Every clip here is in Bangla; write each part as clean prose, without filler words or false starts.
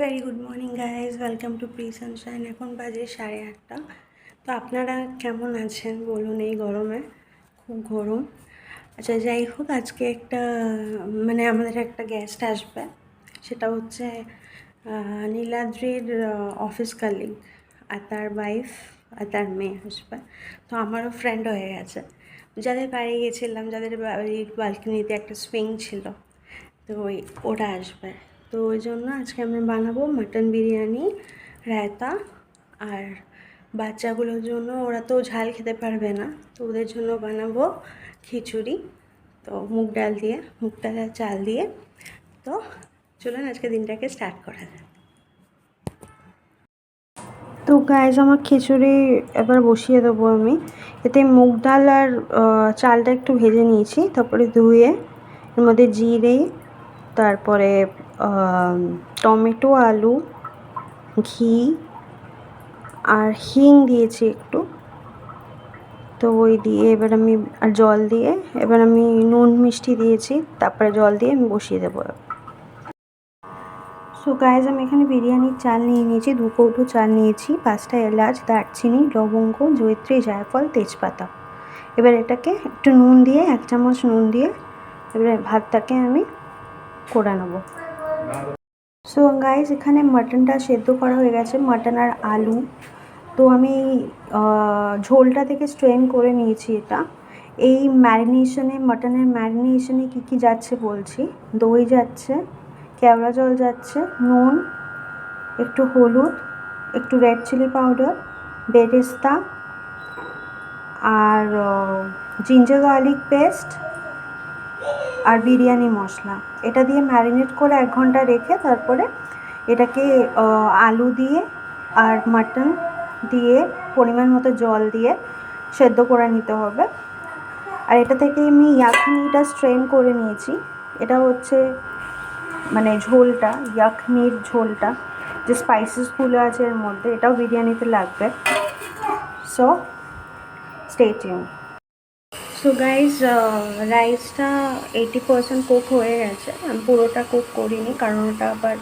Very good morning guys, welcome to pre Sunshine. এখন বাজে 8:30। তো আপনারা কেমন আছেন বলুন এই গরমে? খুব গরম। আচ্ছা, যাই হোক, আজকে আমাদের একটা গেস্ট আসবে। সেটা হচ্ছে নীলাদ্রির অফিস কালিগ, আর তার ওয়াইফ আর তার মেয়ে আসবে। তো আমারও ফ্রেন্ড হয়ে গেছে। যাদের বাড়ি গেছিলাম, যাদের বাড়ির বালকনিতে একটা সুইং ছিল, তো ওরা আসবে। তো ওই জন্য আজকে আমরা বানাবো মাটন বিরিয়ানি, রায়তা, আর বাচ্চাগুলোর জন্য, ওরা তো ঝাল খেতে পারবে না, তো ওদের জন্য বানাবো খিচুড়ি। তো মুগ ডাল আর চাল দিয়ে। তো চলুন আজকে দিনটাকে স্টার্ট করা যায়। তো গাইজ, আমার খিচুড়ি এবার বসিয়ে দেবো আমি। এতে মুগ ডাল আর চালটা একটু ভেজে নিয়েছি, তারপরে ধুয়ে এর মধ্যে জিরে, তারপরে টমেটো, আলু, ঘি আর হিং দিয়েছি একটু। তো ওই দিয়ে এবার আমি আর জল দিয়ে, এবার আমি নুন মিষ্টি দিয়েছি, তারপরে জল দিয়ে আমি বসিয়ে দেবো। সো গাইজ, আমি এখানে বিরিয়ানির চাল নিয়ে নিয়েছি, 2 কৌটো চাল নিয়েছি, 5টা এলাচ, দারচিনি, লবঙ্গ, জয়িত্রী, জায়ফল, তেজপাতা। এবার এটাকে একটু নুন দিয়ে, 1 চামচ নুন দিয়ে এবারে ভাতটাকে আমি করে নেবো। সো গাইজ, এখানে মাটনটা সেদ্ধ করা হয়ে গেছে, মাটন আর আলু। তো আমি ঝোলটা থেকে স্ট্রেন করে নিয়েছি এটা। এই মাটনের ম্যারিনেশনে কী কী যাচ্ছে বলছি। দই যাচ্ছে, কেওড়া জল যাচ্ছে, নুন, একটু হলুদ, একটু রেড চিলি পাউডার, বেরেস্তা, আর জিঞ্জার গার্লিক পেস্ট, আর বিরিয়ানি মশলা। এটা দিয়ে ম্যারিনেট করে 1 ঘন্টা রেখে তারপরে এটাকে আলু দিয়ে আর মাটন দিয়ে পরিমাণ মতো জল দিয়ে সেদ্ধ করে নিতে হবে। আর এটা থেকে আমি ইয়াখনিটা স্ট্রেন করে নিয়েছি। এটা হচ্ছে ঝোলটা, ইয়াখনির ঝোলটা, যে স্পাইসেসগুলো আছে এর মধ্যে, এটাও বিরিয়ানিতে লাগবে। So stay tune. So guys, রাইসটা 80% কুক হয়ে গেছে। আমি পুরোটা কুক করিনি, কারণ ওটা আবার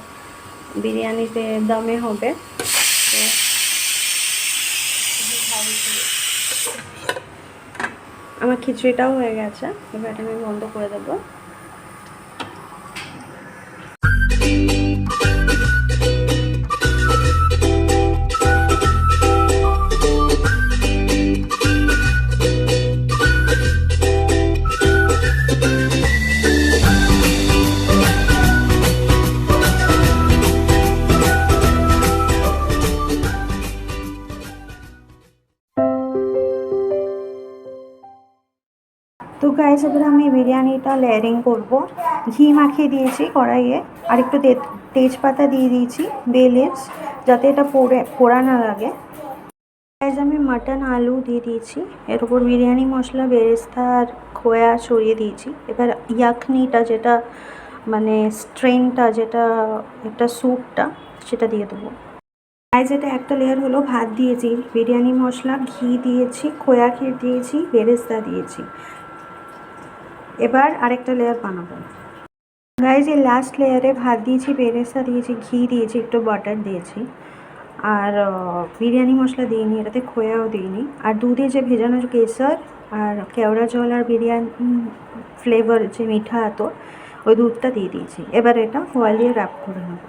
বিরিয়ানিতে দমে হবে। তো আমার খিচুড়িটাও হয়ে গেছে, এবার আমি বন্ধ করে দেবো। তো গাইস, এবার আমি বিরিয়ানিটা লেয়ারিং করব। ঘি মাখিয়ে দিয়েছি কড়াইয়ে, আর একটু তেজপাতা দিয়ে দিয়েছি, বে লিভস, যাতে এটা পোড়া না লাগে। গাইস, আমি মাটন আলু দিয়ে দিয়েছি, এর উপর বিরিয়ানি মশলা, বেরেস্তা আর খোয়া ছড়িয়ে দিয়েছি। এবার ইয়াখনিটা, যেটা স্ট্রেনটা, যেটা একটা স্যুপটা, সেটা দিয়ে দেবো। গাইস, এটা একটা লেয়ার হলো। ভাত দিয়েছি, বিরিয়ানি মশলা, ঘি দিয়েছি, খোয়া ক্ষীর দিয়েছি, বেরেস্তা দিয়েছি। এবার আরেকটা লেয়ার বানাবো। গাইজ, এই লাস্ট লেয়ারে ভাত দিয়েছি, বেরেস্তা দিয়েছি, ঘি দিয়েছি, একটু বাটার দিয়েছি, আর বিরিয়ানি মশলা দিইনি, এটাতে খোয়াও দিইনি। আর দুধে যে ভেজানো কেশর আর কেওড়া জল আর বিরিয়ানি ফ্লেভার, যে মিঠা আতর, ওই দুধটা দিয়ে দিয়েছি। এবার এটা ফয়েল দিয়ে র্যাপ করে নেব।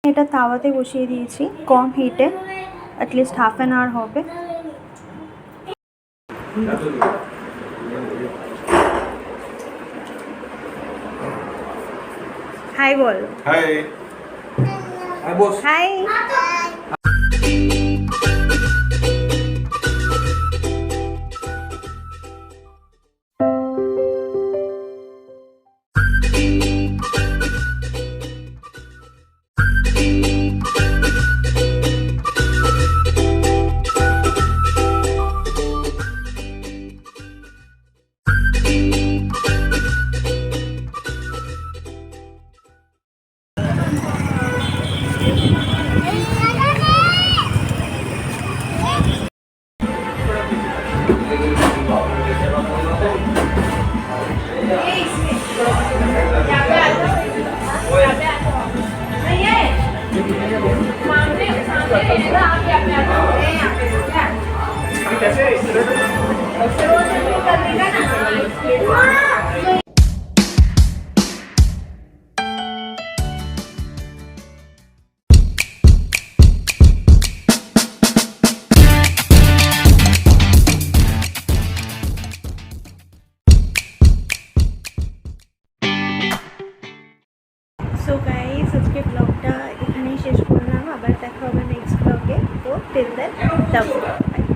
এটা তাওয়াতে বসিয়ে দিয়েছি, কম হিটে, অ্যাটলিস্ট ½ অ্যান আওয়ার হবে। হাই বল। হাই। হাই। সো গাইস আজকে ব্লগটা এখানেই শেষ করলাম, আবার দেখা হবে নেক্সট ব্লগে। তো টিল দেন লাভ ইউ।